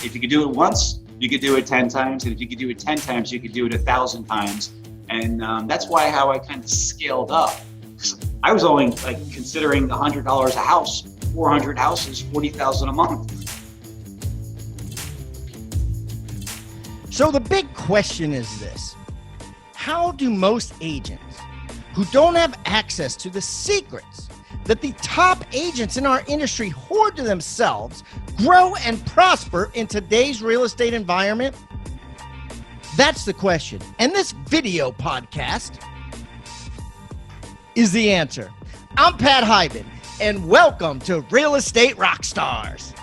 if you could do it once, you could do it 10 times. And if you could do it 10 times, you could do it 1,000 times. And that's how I kind of scaled up. I was only like considering $100 a house, 400 houses, 40,000 a month. So the big question is this: how do most agents who don't have access to the secrets that the top agents in our industry hoard to themselves grow and prosper in today's real estate environment? That's the question. And this video podcast is the answer. I'm Pat Hyben, and welcome to Real Estate Rockstars.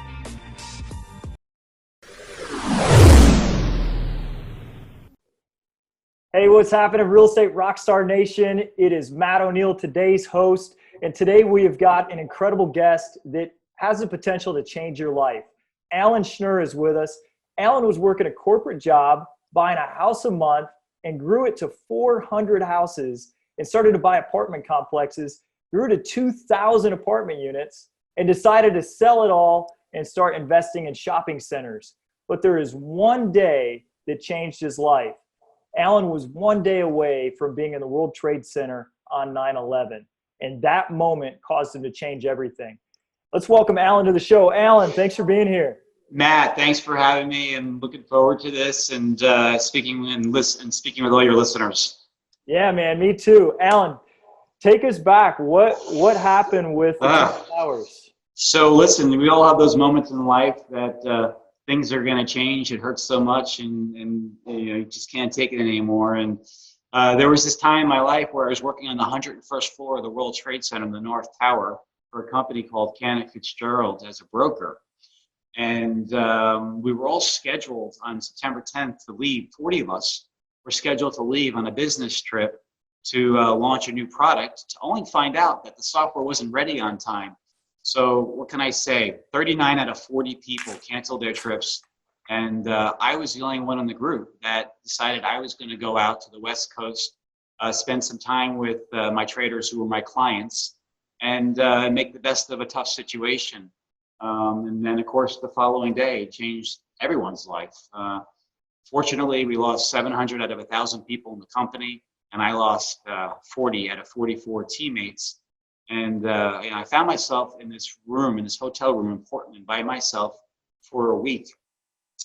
Hey, what's happening, Real Estate Rockstar Nation? It is Matt O'Neill, today's host. And today we have got an incredible guest that has the potential to change your life. Alan Schnur is with us. Alan was working a corporate job, buying a house a month, and grew it to 400 houses and started to buy apartment complexes, grew to 2,000 apartment units, and decided to sell it all and start investing in shopping centers. But there is one day that changed his life. Alan was one day away from being in the World Trade Center on 9/11, and that moment caused him to change everything. Let's welcome Alan to the show. Alan, thanks for being here. Matt, thanks for having me. I'm looking forward to this and speaking with all your listeners. Yeah, man, me too. Alan, take us back. What happened with the Twin Towers? So listen, we all have those moments in life that things are going to change. It hurts so much, and you just can't take it anymore. And there was this time in my life where I was working on the 101st floor of the World Trade Center in the North Tower for a company called Cantor Fitzgerald as a broker. And we were all scheduled on September 10th to leave. 40 of us were scheduled to leave on a business trip to launch a new product, to only find out that the software wasn't ready on time. So what can I say? 39 out of 40 people canceled their trips. And I was the only one in the group that decided I was going to go out to the West Coast, spend some time with my traders who were my clients, and make the best of a tough situation. And then, of course, the following day changed everyone's life. Fortunately, we lost 700 out of 1,000 people in the company, and I lost 40 out of 44 teammates. And I found myself in this hotel room in Portland by myself for a week.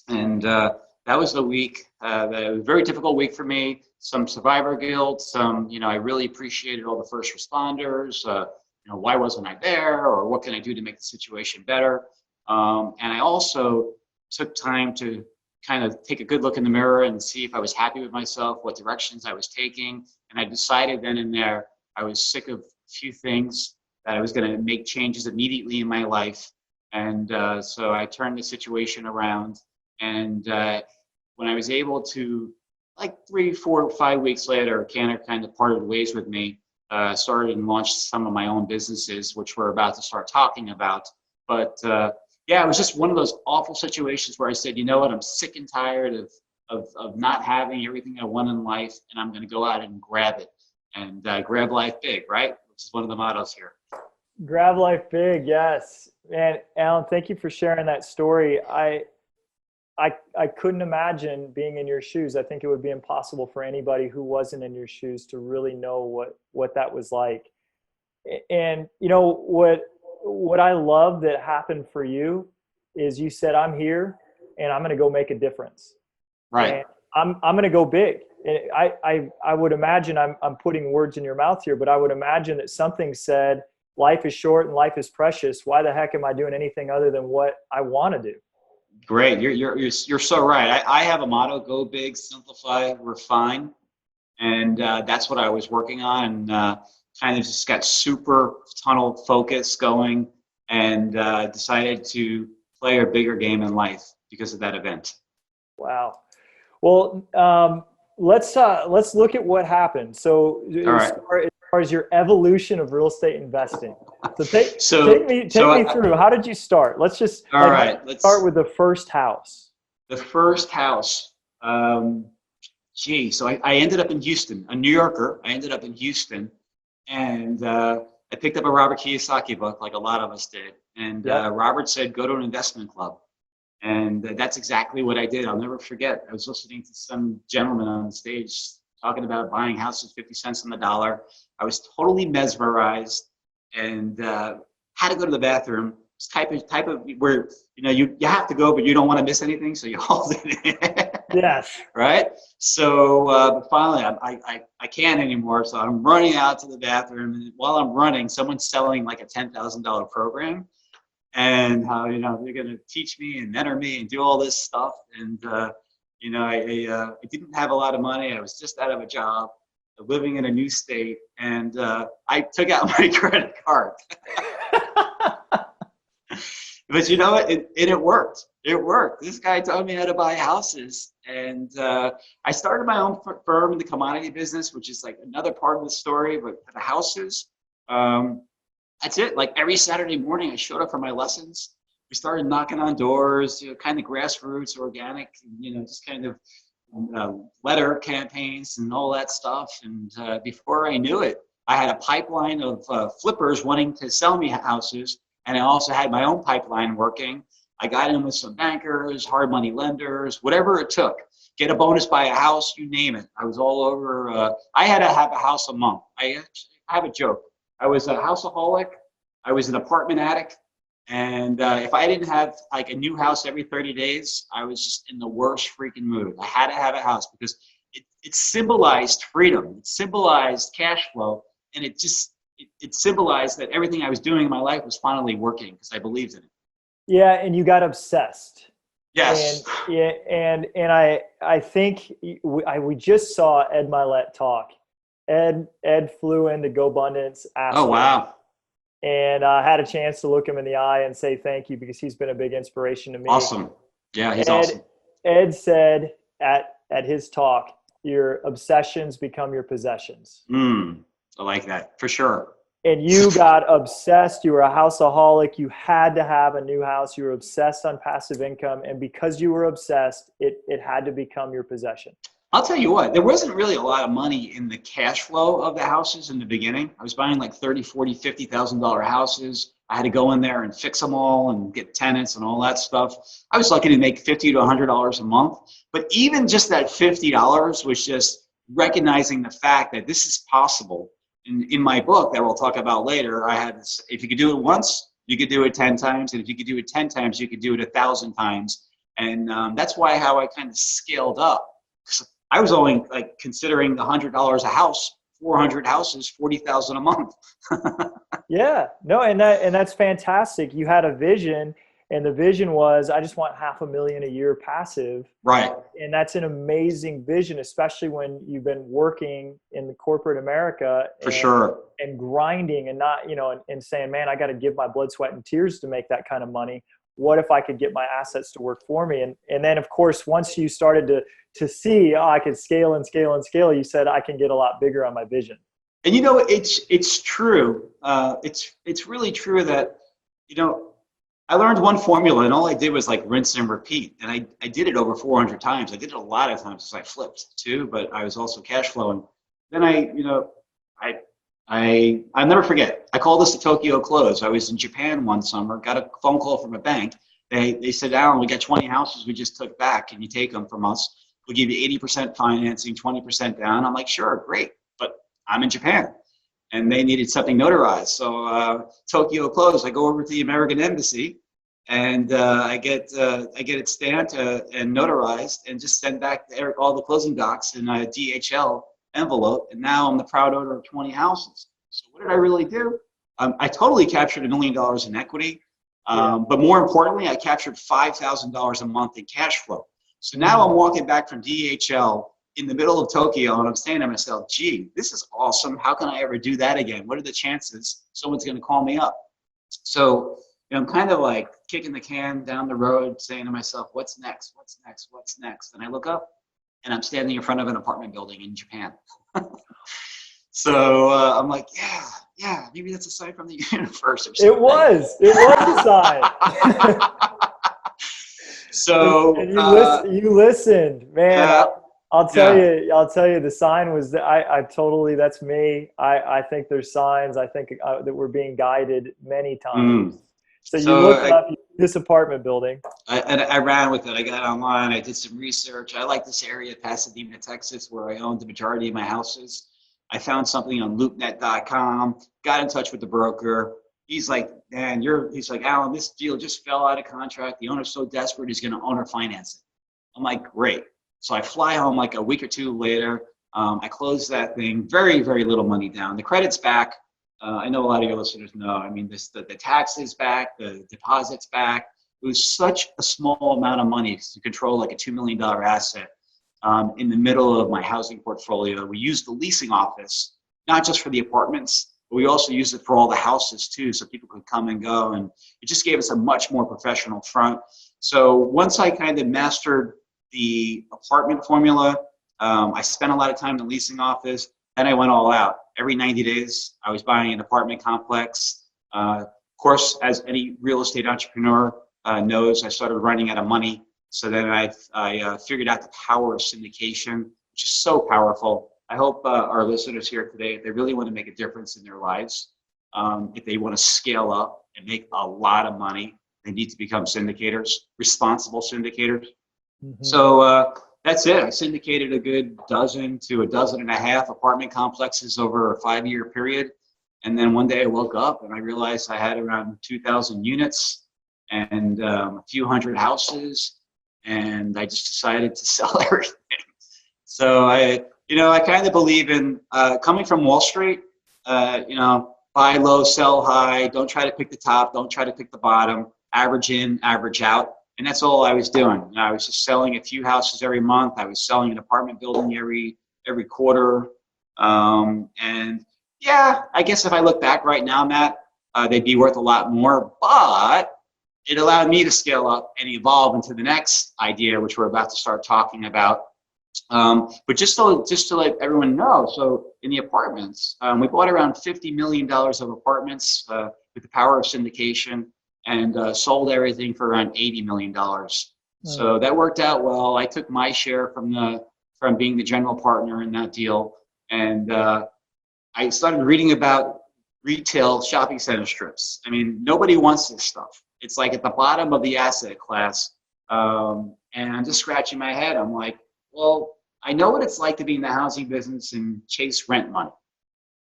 And that was the week, that was a very difficult week for me. Some survivor guilt, I really appreciated all the first responders. Why wasn't I there, or what can I do to make the situation better? And I also took time to kind of take a good look in the mirror and see if I was happy with myself, what directions I was taking. And I decided then and there, I was sick of a few things, that I was going to make changes immediately in my life. And so I turned the situation around. And when I was able to, like 3, 4, 5 weeks later, Cantor kind of parted ways with me. Started and launched some of my own businesses, which we're about to start talking about. But it was just one of those awful situations where I said, you know what, I'm sick and tired of not having everything I want in life, and I'm going to go out and grab it, and grab life big, right? Which is one of the mottos here. Grab life big, yes. And Alan, thank you for sharing that story. I couldn't imagine being in your shoes. I think it would be impossible for anybody who wasn't in your shoes to really know what that was like. And what I love that happened for you is you said, I'm here and I'm going to go make a difference. Right. And I'm going to go big. And I would imagine, I'm putting words in your mouth here, but I would imagine that something said, life is short and life is precious. Why the heck am I doing anything other than what I want to do? Great. You're so right. I have a motto: go big, simplify, refine. And that's what I was working on, and kind of just got super tunnel focus going, and decided to play a bigger game in life because of that event. Wow. Well, let's look at what happened. So as far as your evolution of real estate investing. So take me through. How did you start? Let's just let's start with the first house. The first house. So I ended up in Houston, a New Yorker. I ended up in Houston, and I picked up a Robert Kiyosaki book, like a lot of us did. And Robert said, go to an investment club. And that's exactly what I did. I'll never forget. I was listening to some gentleman on the stage talking about buying houses 50 cents on the dollar. I was totally mesmerized and had to go to the bathroom. It's type of where, you have to go, but you don't want to miss anything, so you hold it in. Yes. Right? So but finally, I can't anymore, so I'm running out to the bathroom. And while I'm running, someone's selling like a $10,000 program. And how they're going to teach me and mentor me and do all this stuff. And I didn't have a lot of money. I was just out of a job, living in a new state, and I took out my credit card. But you know what? It worked. It worked. This guy taught me how to buy houses, and I started my own firm in the commodity business, which is like another part of the story. But the houses. That's it. Like every Saturday morning, I showed up for my lessons. We started knocking on doors, kind of grassroots, organic, just kind of letter campaigns and all that stuff. And before I knew it, I had a pipeline of flippers wanting to sell me houses. And I also had my own pipeline working. I got in with some bankers, hard money lenders, whatever it took. Get a bonus, buy a house, you name it. I was all over. I had to have a house a month. I have a joke. I was a houseaholic. I was an apartment addict. And if I didn't have like a new house every 30 days, I was just in the worst freaking mood. I had to have a house because it symbolized freedom. It symbolized cash flow. And it symbolized that everything I was doing in my life was finally working because I believed in it. Yeah. And you got obsessed. Yes. And I think we just saw Ed Milet talk. Ed flew into GoBundance. Oh, wow. And I had a chance to look him in the eye and say thank you because he's been a big inspiration to me. Awesome. Yeah, he's awesome. Ed said at his talk, your obsessions become your possessions. I like that, for sure. And you got obsessed. You were a houseaholic. You had to have a new house. You were obsessed on passive income. And because you were obsessed, it had to become your possession. I'll tell you what, there wasn't really a lot of money in the cash flow of the houses in the beginning. I was buying like $30,000, $40,000, $50,000 houses. I had to go in there and fix them all and get tenants and all that stuff. I was lucky to make $50 to $100 a month. But even just that $50 was just recognizing the fact that this is possible. In my book that we'll talk about later, I had this, if you could do it once, you could do it 10 times. And if you could do it 10 times, you could do it 1,000 times. And that's how I kind of scaled up. I was only like considering the $100 a house, 400 houses, 40,000 a month. Yeah, no, and that's fantastic. You had a vision, and the vision was, I just want $500,000 a year passive. Right. And that's an amazing vision, especially when you've been working in the corporate America. For sure. And grinding and not, and saying, man, I got to give my blood, sweat, and tears to make that kind of money. What if I could get my assets to work for me? And then, of course, once you started to see, I could scale and scale and scale, you said, I can get a lot bigger on my vision. And it's true. It's really true that, I learned one formula and all I did was like rinse and repeat. And I did it over 400 times. I did it a lot of times because I flipped too, but I was also cash flowing. Then I'll never forget. I called this a Tokyo close. I was in Japan one summer, got a phone call from a bank. They said, Alan, we got 20 houses we just took back. Can you take them from us? We'll give you 80% financing, 20% down. I'm like, sure, great. But I'm in Japan. And they needed something notarized. So Tokyo closed. I go over to the American Embassy and I get it stamped and notarized and just send back all the closing docs in a DHL envelope. And now I'm the proud owner of 20 houses. So what did I really do? I totally captured $1 million in equity. But more importantly, I captured $5,000 a month in cash flow. So now I'm walking back from DHL in the middle of Tokyo and I'm saying to myself, gee, this is awesome. How can I ever do that again? What are the chances someone's going to call me up? So I'm kind of like kicking the can down the road saying to myself, what's next? What's next? What's next? And I look up and I'm standing in front of an apartment building in Japan. So I'm like, yeah, maybe that's a sign from the universe or something. It was a sign. So and you listened, man. I'll tell you, the sign was that I totally, that's me. I think there's signs. I think that we're being guided many times. So you looked up this apartment building. I ran with it. I got online. I did some research. I like this area, Pasadena, Texas, where I own the majority of my houses. I found something on loopnet.com, got in touch with the broker. He's like, man, he's like, Alan, this deal just fell out of contract. The owner's so desperate, he's going to owner finance it. I'm like, great. So I fly home like a week or two later. I closed that thing, very, very little money down. The credit's back. I know a lot of your listeners know. I mean, the tax is back, the deposit's back. It was such a small amount of money to control like a $2 million asset in the middle of my housing portfolio. We used the leasing office, not just for the apartments, but we also used it for all the houses too, so people could come and go. And it just gave us a much more professional front. So once I kind of mastered the apartment formula, I spent a lot of time in the leasing office. Then I went all out. Every 90 days, I was buying an apartment complex. Of course, as any real estate entrepreneur knows, I started running out of money. So then I figured out the power of syndication, which is so powerful. I hope our listeners here today, if they really want to make a difference in their lives, if they want to scale up and make a lot of money, they need to become syndicators, responsible syndicators. Mm-hmm. So that's it. I syndicated a good dozen to a dozen and a half apartment complexes over a 5-year period. And then one day I woke up and I realized I had around 2,000 units and a few hundred houses. And I just decided to sell everything. So I kind of believe in coming from Wall Street, buy low, sell high, don't try to pick the top, don't try to pick the bottom, average in, average out. And that's all I was doing. I was just selling a few houses every month. I was selling an apartment building every quarter. And yeah, I guess if I look back right now, Matt, they'd be worth a lot more, but it allowed me to scale up and evolve into the next idea, which we're about to start talking about. But just to let everyone know, so in the apartments, we bought around $50 million of apartments with the power of syndication, and sold everything for around $80 million. So that worked out well. I took my share from being the general partner in that deal, and I started reading about retail shopping center strips. I mean, nobody wants this stuff. It's like at the bottom of the asset class, and I'm just scratching my head. I'm like, well, I know what it's like to be in the housing business and chase rent money.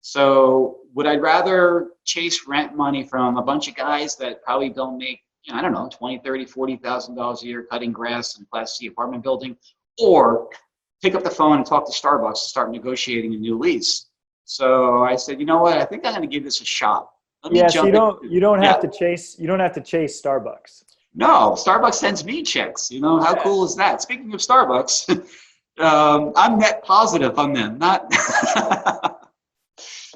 So would I rather chase rent money from a bunch of guys that probably don't make, I don't know, $20,000, $30,000, $40,000 a year cutting grass in a Class C apartment building, or pick up the phone and talk to Starbucks to start negotiating a new lease? So I said, you know what? I think I'm going to give this a shot. So you don't have to chase Starbucks. No, Starbucks sends me checks. How cool is that? Speaking of Starbucks, I'm net positive on them, not.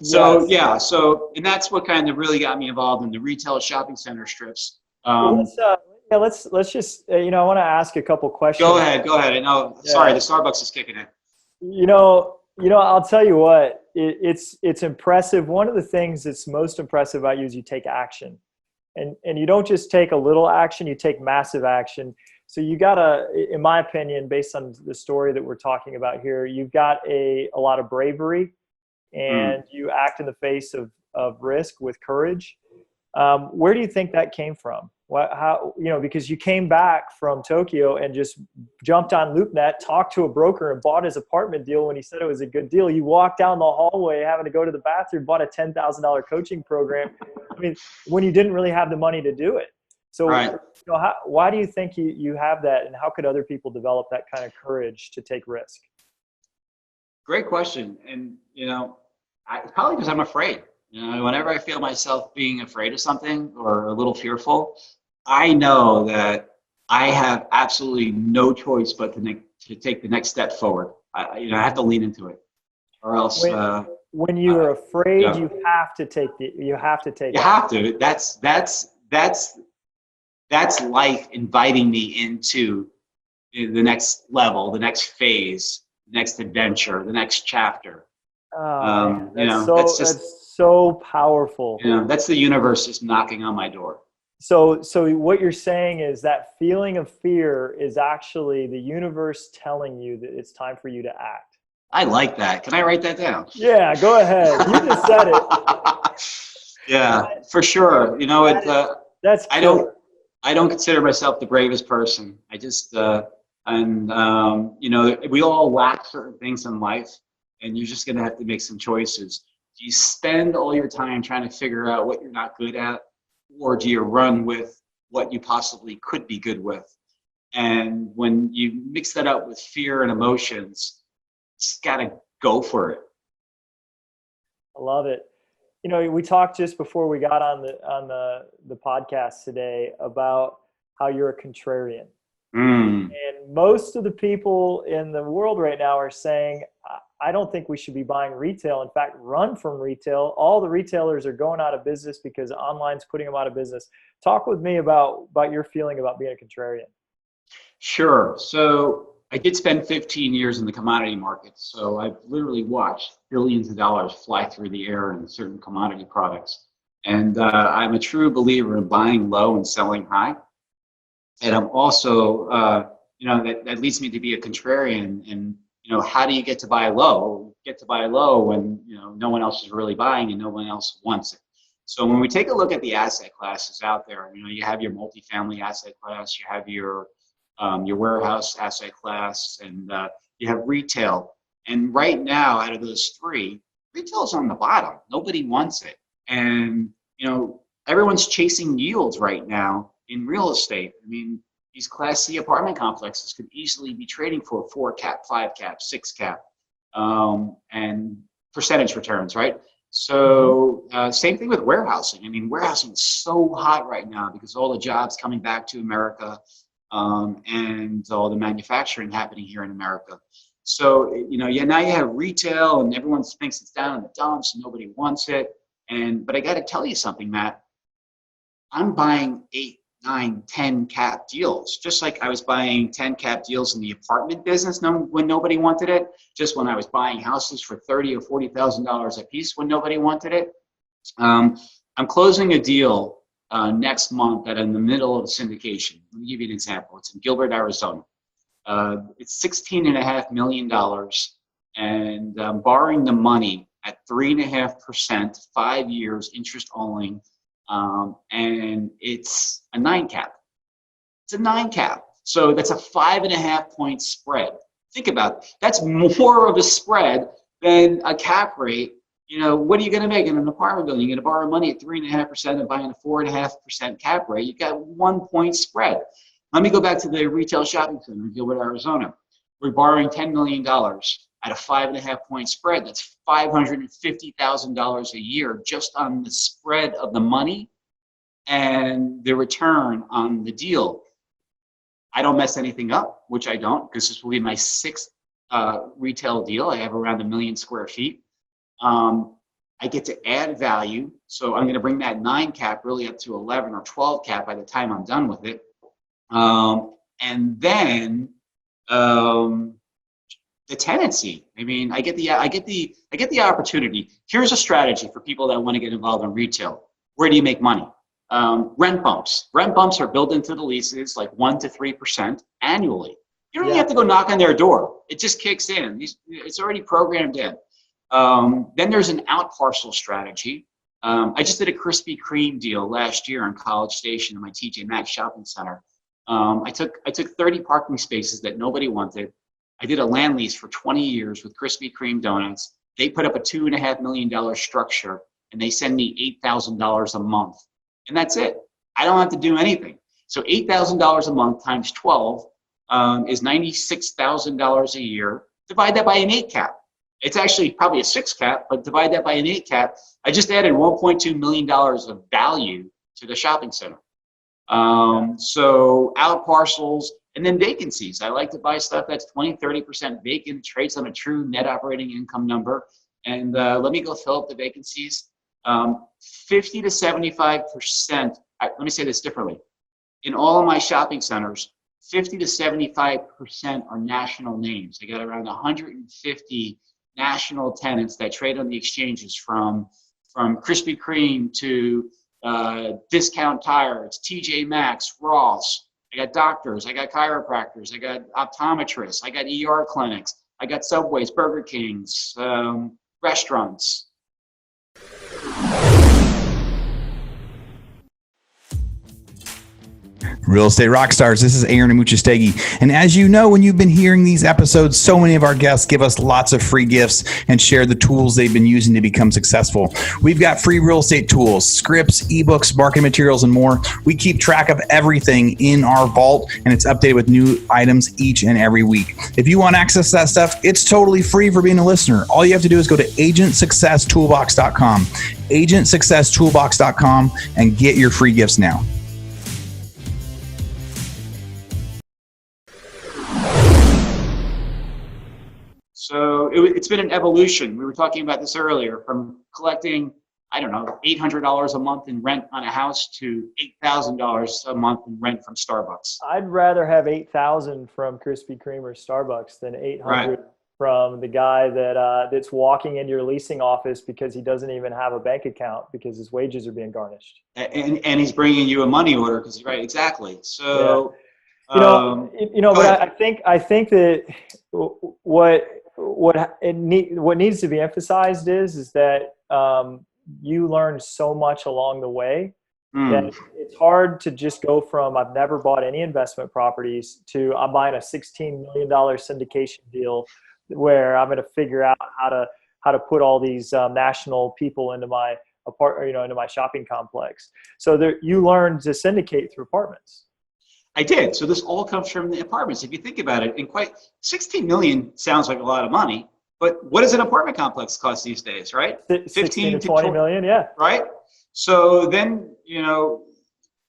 So yes. And that's what kind of really got me involved in the retail shopping center strips. Let's just I want to ask a couple questions. Go ahead. I know. Yeah. Sorry, the Starbucks is kicking in. I'll tell you what, it's impressive. One of the things that's most impressive about you is you take action, and you don't just take a little action, you take massive action. So you gotta, in my opinion, based on the story that we're talking about here, you've got a lot of bravery, and you act in the face of risk with courage. Where do you think that came from? Because you came back from Tokyo and just jumped on LoopNet, talked to a broker and bought his apartment deal when he said it was a good deal. You walked down the hallway having to go to the bathroom, bought a $10,000 coaching program. I mean, when you didn't really have the money to do it. So right. Why do you think you have that, and how could other people develop that kind of courage to take risk? Great question. And, probably because I'm afraid. Whenever I feel myself being afraid of something or a little fearful, I know that I have absolutely no choice but to take the next step forward. I have to lean into it, or else. When you are afraid, you have to take. You have to. That's life inviting me into the next level, the next phase, the next adventure, the next chapter. That's so powerful. That's the universe just knocking on my door. So what you're saying is that feeling of fear is actually the universe telling you that it's time for you to act. I like that. Can I write that down? Yeah, go ahead. You just said it. Yeah, for sure. That's I killer. don't consider myself the bravest person. I just, you know, we all lack certain things in life, and you're just going to have to make some choices. Do you spend all your time trying to figure out what you're not good at, or do you run with what you possibly could be good with? And when you mix that up with fear and emotions, just got to go for it. I love it. You know, we talked just before we got on the podcast today about how you're a contrarian. Mm. And most of the people in the world right now are saying, I don't think we should be buying retail. In fact, run from retail. All the retailers are going out of business because online's putting them out of business. Talk with me about your feeling about being a contrarian. Sure. So I did spend 15 years in the commodity markets. So I've literally watched billions of dollars fly through the air in certain commodity products. And I'm a true believer in buying low and selling high. And I'm also, you know, that leads me to be a contrarian. And, you know, how do you get to buy low? Get to buy low when, you know, no one else is really buying and no one else wants it. So when we take a look at the asset classes out there, you know, you have your multifamily asset class, you have your warehouse asset class, and you have retail. And right now, out of those three, retail is on the bottom. Nobody wants it. And, you know, everyone's chasing yields right now in real estate. I mean, these Class C apartment complexes could easily be trading for 4 cap, 5 cap, 6 cap, and percentage returns, right? So same thing with warehousing. I mean, warehousing is so hot right now because all the jobs coming back to America, and all the manufacturing happening here in America. So, you know, now you have retail and everyone thinks it's down in the dumps and nobody wants it. But I got to tell you something, Matt. I'm buying 8, 9, 10 cap deals, just like I was buying 10 cap deals in the apartment business when nobody wanted it, just when I was buying houses for $30,000 or $40,000 a piece when nobody wanted it. I'm closing a deal next month that in the middle of syndication. Let me give you an example. It's in Gilbert, Arizona. It's $16.5 million, and I'm borrowing the money at 3.5%, 5 years, interest only, and it's a 9 cap. It's a 9 cap. So that's a 5.5 point spread. Think about it. That's more of a spread than a cap rate. You know, what are you going to make in an apartment building? You're going to borrow money at 3.5% and buying a 4.5% cap rate. You've got 1 point spread. Let me go back to the retail shopping center in Gilbert, Arizona. We're borrowing $10 million at a 5.5 point spread. That's $550,000 a year just on the spread of the money and the return on the deal. I don't mess anything up, which I don't, because this will be my 6th retail deal. I have around 1 million square feet. I get to add value. So I'm going to bring that 9 cap really up to 11 or 12 cap by the time I'm done with it. And then the tenancy. I mean, I get the opportunity. Here's a strategy for people that want to get involved in retail. Where do you make money? Rent bumps. Rent bumps are built into the leases, like 1 to 3% annually. You don't even have to go knock on their door. It just kicks in. It's already programmed in. Then there's an out parcel strategy. I just did a Krispy Kreme deal last year in College Station in my TJ Maxx shopping center. I took 30 parking spaces that nobody wanted. I did a land lease for 20 years with Krispy Kreme donuts. They put up a $2.5 million structure, and they send me $8,000 a month. And that's it. I don't have to do anything. So $8,000 a month times 12 is $96,000 a year. Divide that by an 8 cap. It's actually probably a 6 cap, but divide that by an 8 cap. I just added $1.2 million of value to the shopping center. So out parcels and then vacancies. I like to buy stuff that's 20, 30% vacant, trades on a true net operating income number. And let me go fill up the vacancies. 50 to 75%, let me say this differently. In all of my shopping centers, 50 to 75% are national names. I got around 150 national tenants that trade on the exchanges from Krispy Kreme to Discount Tires, TJ Maxx, Ross. I got doctors, I got chiropractors, I got optometrists, I got ER clinics, I got Subways, Burger Kings, restaurants. Real Estate Rockstars, this is Aaron Amuchastegui. And as you know, when you've been hearing these episodes, so many of our guests give us lots of free gifts and share the tools they've been using to become successful. We've got free real estate tools, scripts, ebooks, marketing materials, and more. We keep track of everything in our vault, and it's updated with new items each and every week. If you want access to that stuff, it's totally free for being a listener. All you have to do is go to agentsuccesstoolbox.com, agentsuccesstoolbox.com, and get your free gifts now. So it's been an evolution. We were talking about this earlier, from collecting, I don't know, $800 a month in rent on a house to $8,000 a month in rent from Starbucks. I'd rather have 8,000 from Krispy Kreme or Starbucks than 800 from the guy that's walking into your leasing office because he doesn't even have a bank account because his wages are being garnished. And he's bringing you a money order because, right, exactly. So, yeah. But I think that what needs to be emphasized is that you learn so much along the way that it's hard to just go from I've never bought any investment properties to I'm buying a $16 million syndication deal where I'm going to figure out how to put all these national people into my into my shopping complex. So you learn to syndicate through apartments. I did. So this all comes from the apartments. If you think about it, 16 million sounds like a lot of money, but what does an apartment complex cost these days, right? 15 to 20 million, yeah. Right? So then,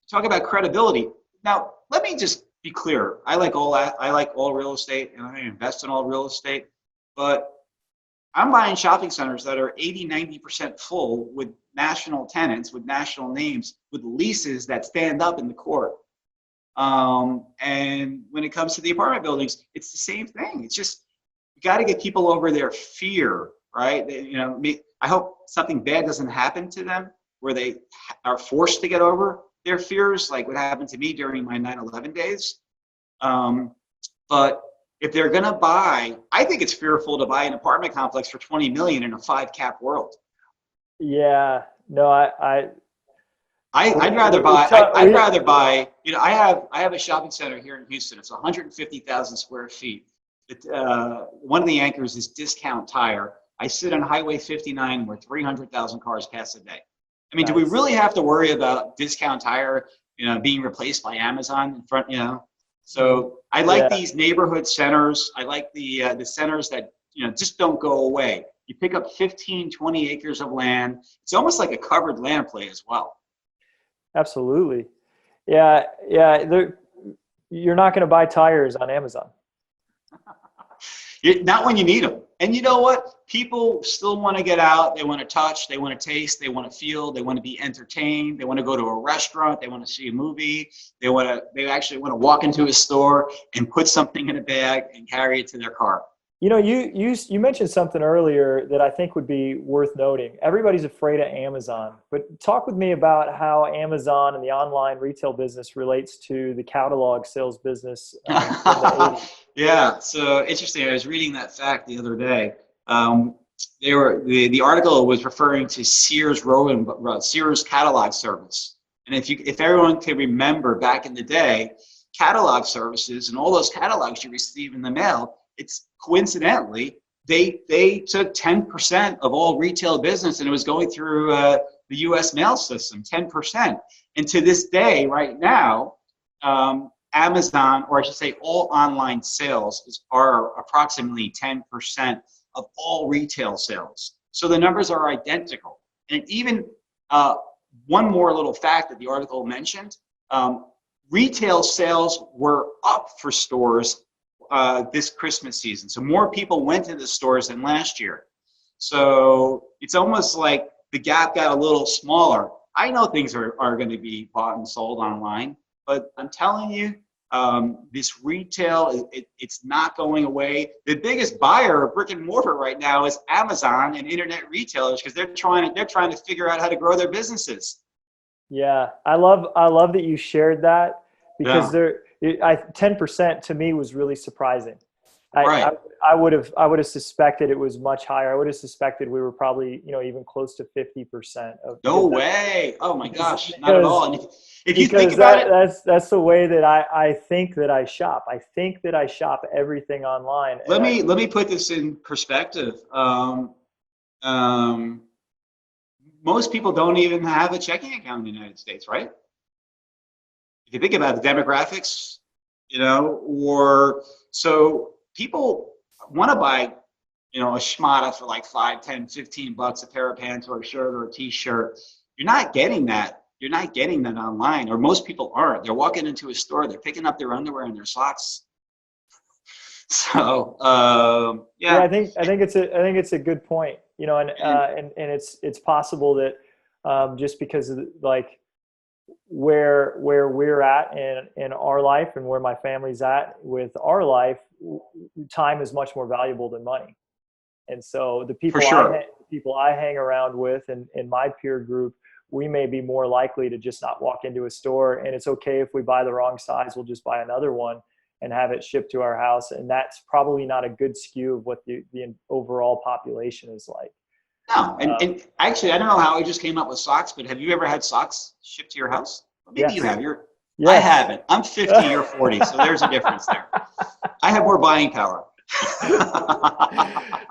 talk about credibility. Now, let me just be clear. I like all real estate and I invest in all real estate, but I'm buying shopping centers that are 80, 90% full with national tenants, with national names, with leases that stand up in the court. And when it comes to the apartment buildings, it's the same thing. It's just, you got to get people over their fear, right? I hope something bad doesn't happen to them where they are forced to get over their fears, like what happened to me during my 9/11 days. But if they're going to buy, I think it's fearful to buy an apartment complex for 20 million in a 5-cap world. Yeah, no, I'd rather buy. I have a shopping center here in Houston. It's 150,000 square feet. One of the anchors is Discount Tire. I sit on Highway 59 where 300,000 cars pass a day. I mean, do we really have to worry about Discount Tire, being replaced by Amazon in front? So I like these neighborhood centers. I like the centers that just don't go away. You pick up 15, 20 acres of land. It's almost like a covered land play as well. Absolutely. Yeah. You're not going to buy tires on Amazon. Not when you need them. And you know what? People still want to get out. They want to touch. They want to taste. They want to feel. They want to be entertained. They want to go to a restaurant. They want to see a movie. They actually want to walk into a store and put something in a bag and carry it to their car. You mentioned something earlier that I think would be worth noting. Everybody's afraid of Amazon, but talk with me about how Amazon and the online retail business relates to the catalog sales business. In the 80s. Yeah, so interesting. I was reading that fact the other day. The article was referring to Sears catalog service, and if everyone can remember back in the day, catalog services and all those catalogs you receive in the mail. It's coincidentally, they took 10% of all retail business and it was going through the U.S. mail system, 10%. And to this day, right now, Amazon, or I should say all online sales are approximately 10% of all retail sales. So the numbers are identical. And even one more little fact that the article mentioned, retail sales were up for stores this Christmas season. So more people went to the stores than last year. So it's almost like the gap got a little smaller. I know things are going to be bought and sold online, but I'm telling you, this retail, it's not going away. The biggest buyer of brick and mortar right now is Amazon and internet retailers because they're trying to figure out how to grow their businesses. Yeah, I love that you shared that because 10% to me was really surprising. Right. I would have suspected it was much higher. I would have suspected we were probably, even close to 50% of. No way. Oh my gosh. Because, Not at all. And if you think because about it, that's the way that I think that I shop. I think that I shop everything online. let me put this in perspective. Most people don't even have a checking account in the United States, right? If you think about the demographics, or so people want to buy, a schmata for like 5, 10, 15 bucks, a pair of pants or a shirt or a t-shirt. You're not getting that. You're not getting that online, or most people aren't. They're walking into a store, they're picking up their underwear and their socks. So yeah, I think it's a good point. And it's possible that just because of like where we're at in our life and where my family's at with our life, time is much more valuable than money. And so the people I hang around with and in my peer group, we may be more likely to just not walk into a store, and it's okay if we buy the wrong size, we'll just buy another one and have it shipped to our house. And that's probably not a good skew of what the overall population is like. No, and actually, I don't know how I just came up with socks, but have you ever had socks shipped to your house? Well, maybe you have. Yes. I haven't. I'm 50, you're 40, so there's a difference there. I have more buying power.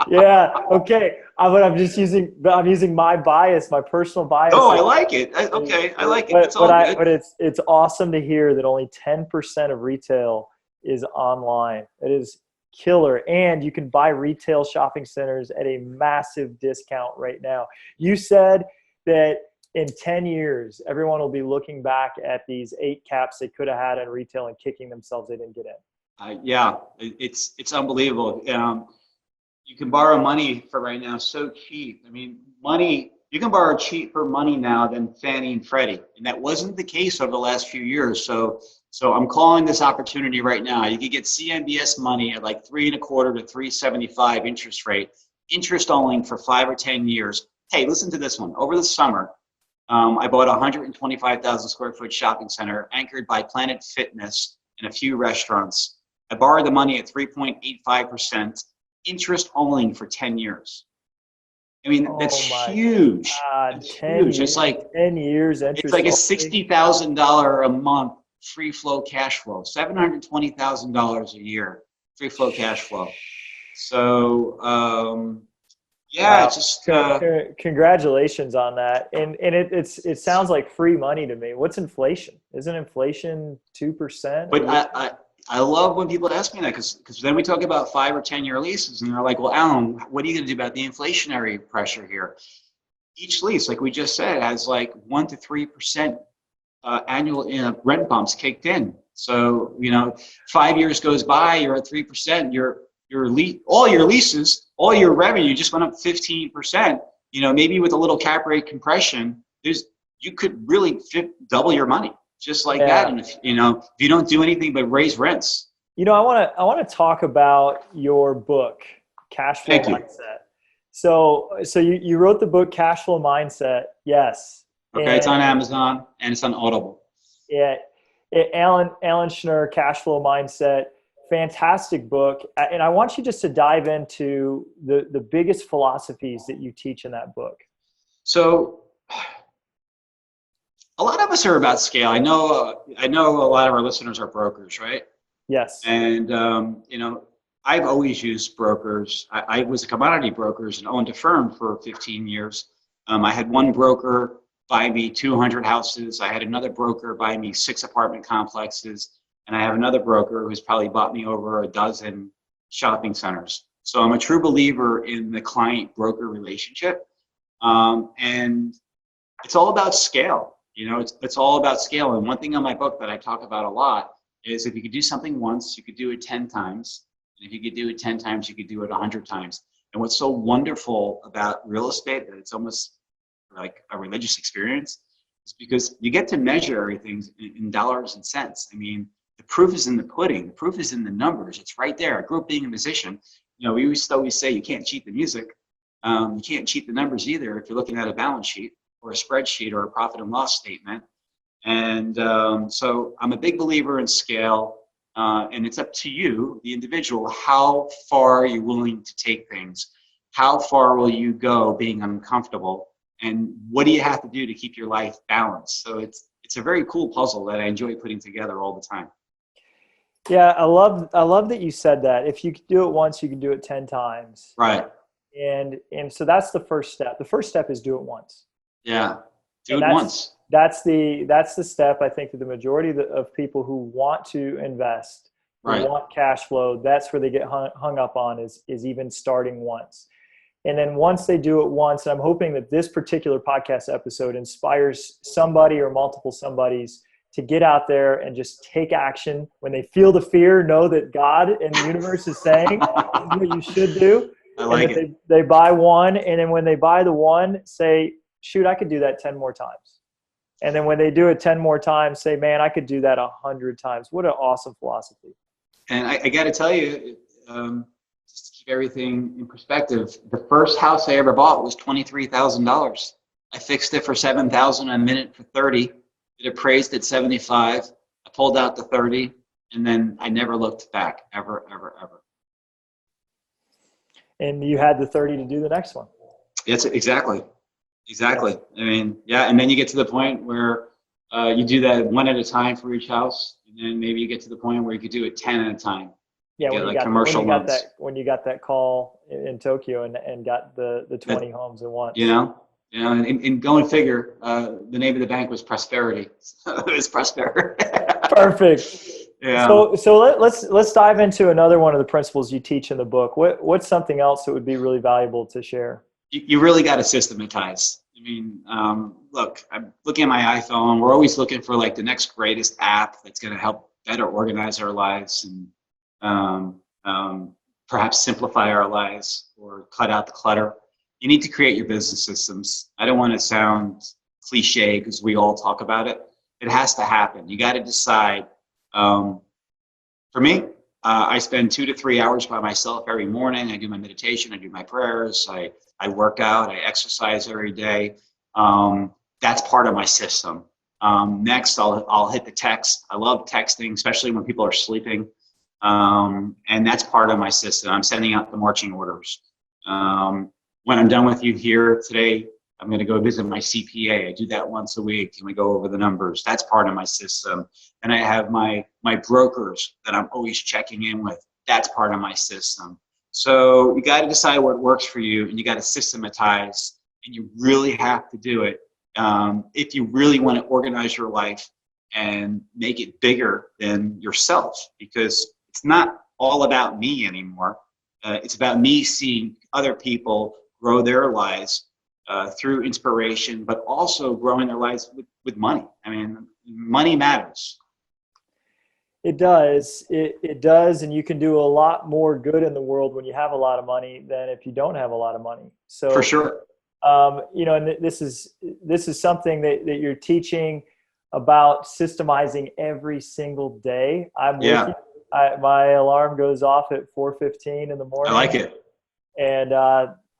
Yeah. Okay. But I'm using my bias, my personal bias. Oh, I like it. Okay, I like it. It's all good. But it's awesome to hear that only 10% of retail is online. It is killer. And you can buy retail shopping centers at a massive discount right now. You said that in 10 years, everyone will be looking back at these 8 caps they could have had in retail and kicking themselves they didn't get in. Yeah, it's unbelievable. You can borrow money for right now so cheap. I mean, you can borrow cheaper money now than Fannie and Freddie, and that wasn't the case over the last few years. So I'm calling this opportunity right now. You could get CMBS money at like 3.25 to 3.75 interest only for 5 or 10 years. Hey, listen to this one. Over the summer, I bought a 125,000 square foot shopping center anchored by Planet Fitness and a few restaurants. I borrowed the money at 3.85%, interest only for 10 years. I mean, that's huge. That's huge. It's like 10 years interest. It's like a $60,000 a month free flow cash flow, $720,000 a year free flow cash flow. So yeah, just congratulations on that. And it sounds like free money to me. What's inflation? Isn't inflation 2%? But I love when people ask me that, because then we talk about 5 or 10 year leases and they're like, well, Alan, what are you going to do about the inflationary pressure here? Each lease, like we just said, has like 1 to 3% annual rent bumps kicked in. So, 5 years goes by, you're at 3%, all your leases, all your revenue just went up 15%. Maybe with a little cap rate compression, you could really double your money. Just like that, and if you don't do anything but raise rents. I want to talk about your book, Cashflow Mindset. So you wrote the book Cashflow Mindset, yes. Okay, it's on Amazon and it's on Audible. Yeah, Alan Schnur, Cashflow Mindset, fantastic book. And I want you just to dive into the biggest philosophies that you teach in that book. So a lot of us are about scale. I know a lot of our listeners are brokers, right? Yes. And, I've always used brokers. I was a commodity broker and owned a firm for 15 years. I had one broker buy me 200 houses. I had another broker buy me 6 apartment complexes. And I have another broker who's probably bought me over a dozen shopping centers. So I'm a true believer in the client-broker relationship. And it's all about scale. It's all about scale. And one thing on my book that I talk about a lot is if you could do something once, you could do it 10 times. And if you could do it 10 times, you could do it 100 times. And what's so wonderful about real estate, that it's almost like a religious experience, is because you get to measure everything in dollars and cents. I mean, the proof is in the pudding. The proof is in the numbers. It's right there. I grew up being a musician. We used to always say you can't cheat the music. You can't cheat the numbers either if you're looking at a balance sheet or a spreadsheet or a profit and loss statement. And so I'm a big believer in scale. and it's up to you, the individual, how far you're willing to take things. How far will you go being uncomfortable? And what do you have to do to keep your life balanced? So it's a very cool puzzle that I enjoy putting together all the time. Yeah, I love that you said that. If you could do it once, you can do it 10 times. Right. And so that's the first step. The first step is do it once. Yeah. Do And it once. That's the step I think that the majority of people who want to invest, who Right. want cash flow, that's where they get hung up on is even starting once. And then once they do it once, and I'm hoping that this particular podcast episode inspires somebody or multiple somebodies to get out there and just take action. When they feel the fear, know that God and the universe is saying, this is what you should do. I like and it. They buy one, and then when they buy the one, say, shoot, I could do that 10 more times. And then when they do it 10 more times, say, man, I could do that 100 times. What an awesome philosophy. And I got to tell you, just to keep everything in perspective, the first house I ever bought was $23,000. I fixed it for $7,000 a minute for 30. It appraised at 75. I pulled out the 30, and then I never looked back, ever, ever, ever. And you had the 30 to do the next one. Yes, exactly. I mean, yeah, and then you get to the point where you do that one at a time for each house, and then maybe you get to the point where you could do it 10 at a time. Yeah, when you got that call in Tokyo and got the 20 homes at once. You know, and go and figure, the name of the bank was Prosperity. It was Prosperity. Perfect. Yeah. So let's dive into another one of the principles you teach in the book. What's something else that would be really valuable to share? You really got to systematize. I mean, look, I'm looking at my iPhone. We're always looking for like the next greatest app that's going to help better organize our lives and perhaps simplify our lives or cut out the clutter. You need to create your business systems. I don't want to sound cliche because we all talk about it. It has to happen. You got to decide. For me, I spend 2 to 3 hours by myself every morning. I do my meditation. I do my prayers. I work out. I exercise every day. That's part of my system. Next, I'll hit the text. I love texting, especially when people are sleeping. And that's part of my system. I'm sending out the marching orders. When I'm done with you here today, I'm going to go visit my CPA. I do that once a week, and we go over the numbers. That's part of my system. And I have my brokers that I'm always checking in with. That's part of my system. So you got to decide what works for you, and you got to systematize, and you really have to do it if you really want to organize your life and make it bigger than yourself, because it's not all about me anymore. It's about me seeing other people grow their lives through inspiration, but also growing their lives with money. I mean, money matters. It does. It does. And you can do a lot more good in the world when you have a lot of money than if you don't have a lot of money. So for sure. And this is something that you're teaching about systemizing every single day. I'm with you. My alarm goes off at 4:15 in the morning. I like it. And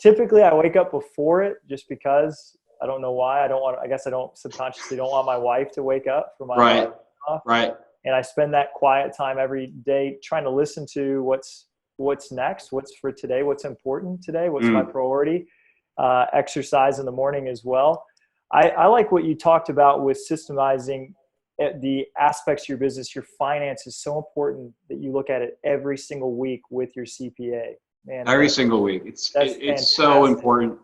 typically I wake up before it just because I don't know why. I guess I don't subconsciously don't want my wife to wake up for my alarm off. Right. And I spend that quiet time every day trying to listen to what's next, what's for today, what's important today, what's my priority. Exercise in the morning as well. I like what you talked about with systemizing the aspects of your business. Your finance is so important that you look at it every single week with your CPA. Man, every single week. It's so important.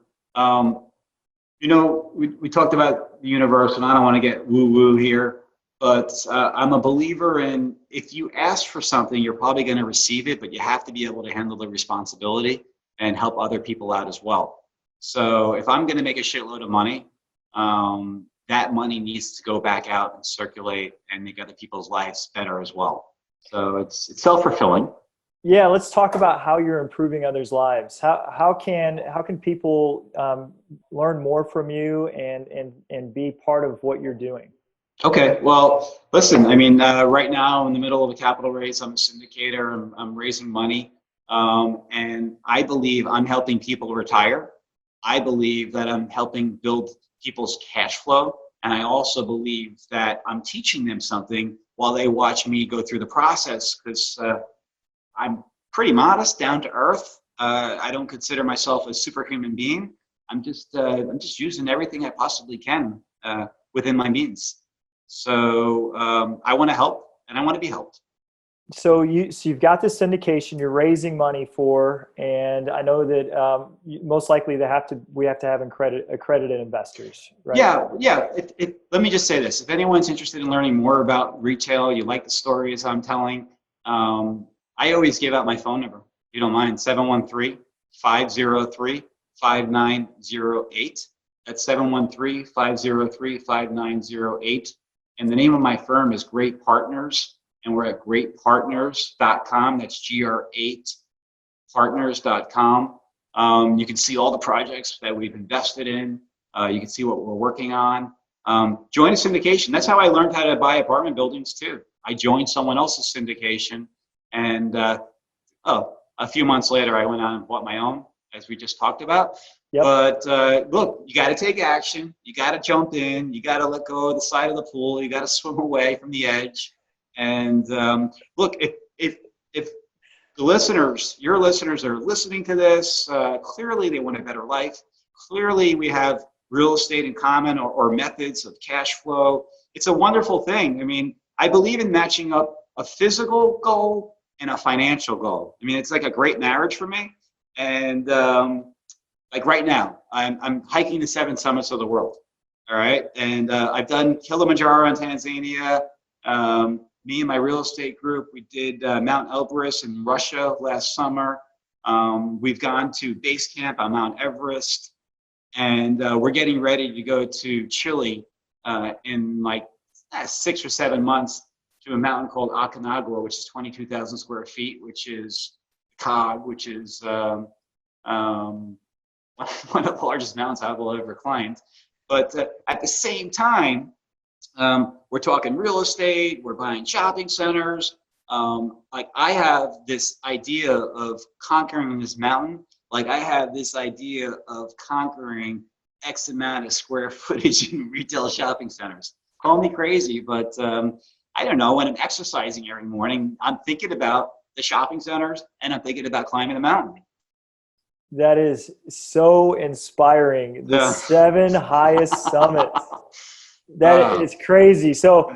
We talked about the universe, and I don't want to get woo-woo here, but I'm a believer in if you ask for something, you're probably going to receive it, but you have to be able to handle the responsibility and help other people out as well. So if I'm going to make a shitload of money, that money needs to go back out and circulate and make other people's lives better as well. So it's self-fulfilling. Yeah, let's talk about how you're improving others' lives. How can people learn more from you and be part of what you're doing? Okay, well, listen, I mean, right now in the middle of a capital raise, I'm a syndicator. I'm raising money, and I believe I'm helping people retire. I believe that I'm helping build people's cash flow, and I also believe that I'm teaching them something while they watch me go through the process, because I'm pretty modest, down to earth. I don't consider myself a superhuman being. I'm just using everything I possibly can within my means. So I want to help, and I want to be helped. So you've got this syndication you're raising money for, and I know that most likely we have to have accredited investors, right? Yeah. Let me just say this: if anyone's interested in learning more about retail, you like the stories I'm telling, I always give out my phone number. If you don't mind, 713-503-5908. That's 713-503-5908. And the name of my firm is Great Partners. And we're at greatpartners.com. That's gr8partners.com. You can see all the projects that we've invested in. You can see what we're working on. Join a syndication. That's how I learned how to buy apartment buildings too. I joined someone else's syndication, and a few months later, I went on and bought my own, as we just talked about. Yep. But look, you got to take action. You got to jump in. You got to let go of the side of the pool. You got to swim away from the edge. And look, if the listeners, your listeners are listening to this, clearly they want a better life. Clearly we have real estate in common, or methods of cash flow. It's a wonderful thing. I mean, I believe in matching up a physical goal and a financial goal. I mean, it's like a great marriage for me. And like right now, I'm hiking the 7 summits of the world. All right. And I've done Kilimanjaro in Tanzania. Me and my real estate group, we did Mount Elbrus in Russia last summer. We've gone to base camp on Mount Everest, and we're getting ready to go to Chile in like 6 or 7 months, to a mountain called Aconcagua, which is 22,000 square feet, which is COG, which is one of the largest mountains I will ever climbed. But at the same time, we're talking real estate, we're buying shopping centers. Like I have this idea of conquering this mountain. Like I have this idea of conquering X amount of square footage in retail shopping centers. Call me crazy, but I don't know, when I'm exercising every morning, I'm thinking about the shopping centers and I'm thinking about climbing the mountain. That is so inspiring. The 7 highest summits. That is crazy. So,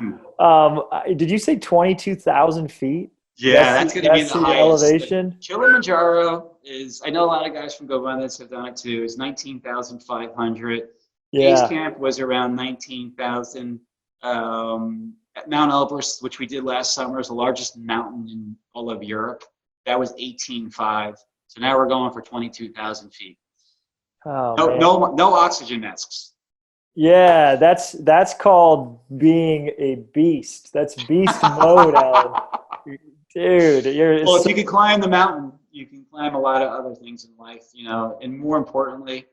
did you say 22,000 feet? Yeah, that's going to be the highest elevation. Kilimanjaro is, I know a lot of guys from GoRunNets have done it too, is 19,500. Yeah. Base camp was around 19,000. Mount Elbrus, which we did last summer, is the largest mountain in all of Europe. That was 18,500. So now we're going for 22,000 feet. Oh, no oxygen masks. Yeah, that's called being a beast. That's beast mode, Alan. Dude, well, if you can climb the mountain, you can climb a lot of other things in life, you know, and more importantly,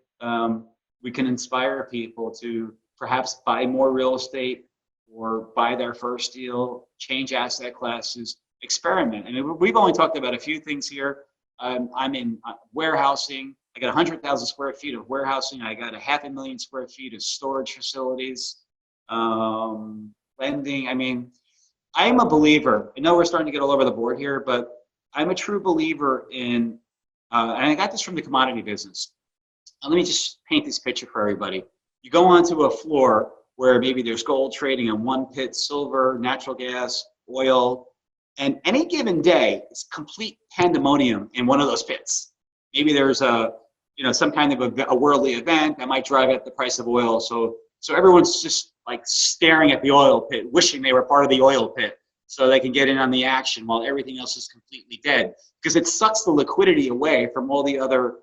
we can inspire people to perhaps buy more real estate or buy their first deal, change asset classes, experiment. I mean, we've only talked about a few things here. I'm in warehousing. I got 100,000 square feet of warehousing. I got 500,000 square feet of storage facilities, lending. I mean, I'm a believer. I know we're starting to get all over the board here, but I'm a true believer in, and I got this from the commodity business. Let me just paint this picture for everybody. You go onto a floor where maybe there's gold trading in one pit, silver, natural gas, oil, and any given day, it's complete pandemonium in one of those pits. Maybe there's some kind of a worldly event that might drive up the price of oil. So everyone's just like staring at the oil pit, wishing they were part of the oil pit so they can get in on the action while everything else is completely dead, because it sucks the liquidity away from all the other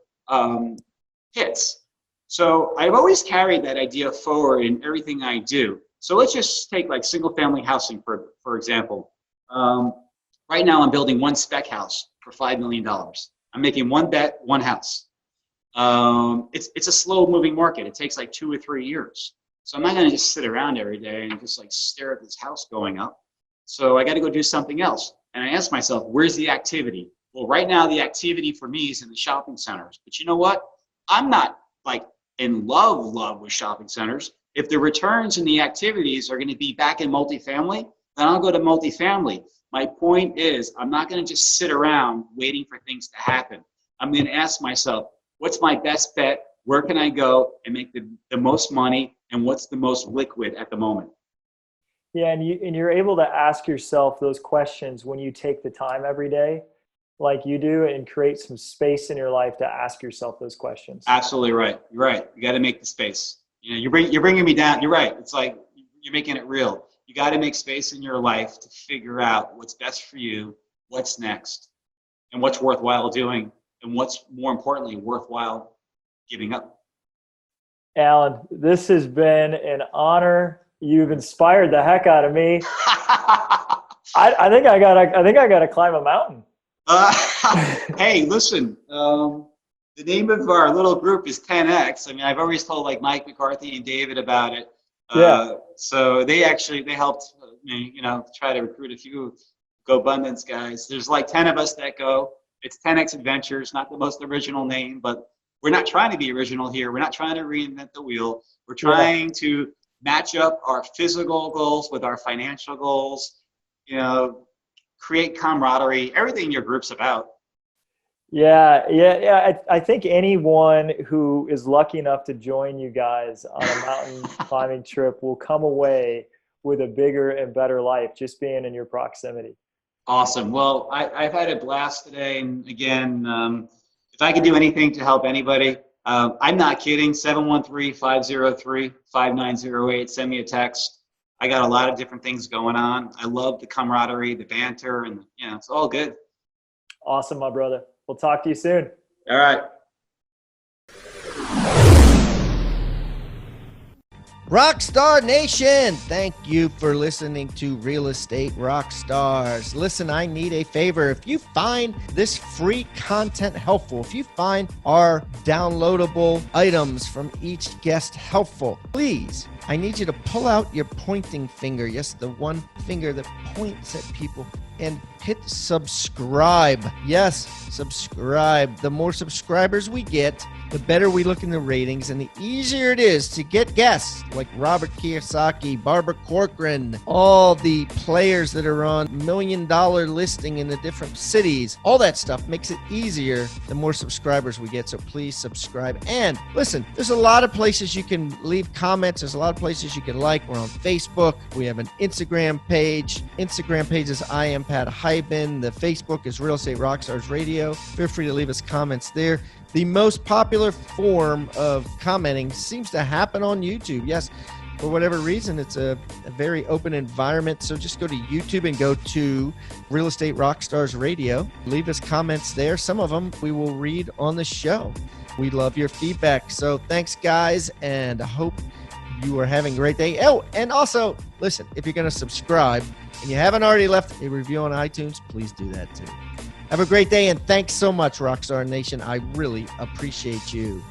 pits. So I've always carried that idea forward in everything I do. So let's just take like single family housing, for example. Right now I'm building one spec house for $5 million. I'm making one bet, one house. It's a slow moving market. It takes like 2 or 3 years. So I'm not gonna just sit around every day and just like stare at this house going up. So I gotta go do something else. And I ask myself, where's the activity? Well, right now the activity for me is in the shopping centers. But you know what? I'm not like in love with shopping centers. If the returns and the activities are gonna be back in multifamily, Then I'll go to multifamily. My point is, I'm not going to just sit around waiting for things to happen. I'm going to ask myself, what's my best bet? Where can I go and make the most money? And what's the most liquid at the moment? Yeah, and you're able to ask yourself those questions when you take the time every day, like you do, and create some space in your life to ask yourself those questions. Absolutely right. You're right. You got to make the space. You know, you're bringing me down. You're right. It's like you're making it real. You got to make space in your life to figure out what's best for you, what's next, and what's worthwhile doing, and what's more importantly worthwhile giving up. Alan, this has been an honor. You've inspired the heck out of me. I think I gotta climb a mountain. Hey, listen. The name of our little group is 10X. I mean, I've always told like Mike McCarthy and David about it. Yeah. So they helped me, try to recruit a few GoBundance guys. There's like 10 of us that go. It's 10X Adventures, not the most original name, but we're not trying to be original here. We're not trying to reinvent the wheel. We're trying to match up our physical goals with our financial goals, create camaraderie, everything your group's about. Yeah. I think anyone who is lucky enough to join you guys on a mountain climbing trip will come away with a bigger and better life just being in your proximity. Awesome. Well, I've had a blast today. And again, if I could do anything to help anybody, I'm not kidding. 713-503-5908. Send me a text. I got a lot of different things going on. I love the camaraderie, the banter, and it's all good. Awesome, my brother. We'll talk to you soon. All right. Rockstar Nation, thank you for listening to Real Estate Rockstars. Listen, I need a favor. If you find this free content helpful, if you find our downloadable items from each guest helpful, please, I need you to pull out your pointing finger. Yes, the one finger that points at people, and hit subscribe. Yes, subscribe. The more subscribers we get, the better we look in the ratings, and the easier it is to get guests like Robert Kiyosaki, Barbara Corcoran, all the players that are on $1 million listing in the different cities. All that stuff makes it easier the more subscribers we get. So please subscribe. And listen, there's a lot of places you can leave comments. There's a lot of places you can like. We're on Facebook. We have an Instagram page. Instagram page is I am Pat Hyben. The Facebook is Real Estate Rockstars Radio. Feel free to leave us comments there. The most popular form of commenting seems to happen on YouTube. Yes, for whatever reason, it's a very open environment. So just go to YouTube and go to Real Estate Rockstars Radio. Leave us comments there. Some of them we will read on the show. We love your feedback. So thanks, guys, and I hope you are having a great day. Oh, and also, listen, if you're going to subscribe and you haven't already left a review on iTunes, please do that too. Have a great day, and thanks so much, Rockstar Nation. I really appreciate you.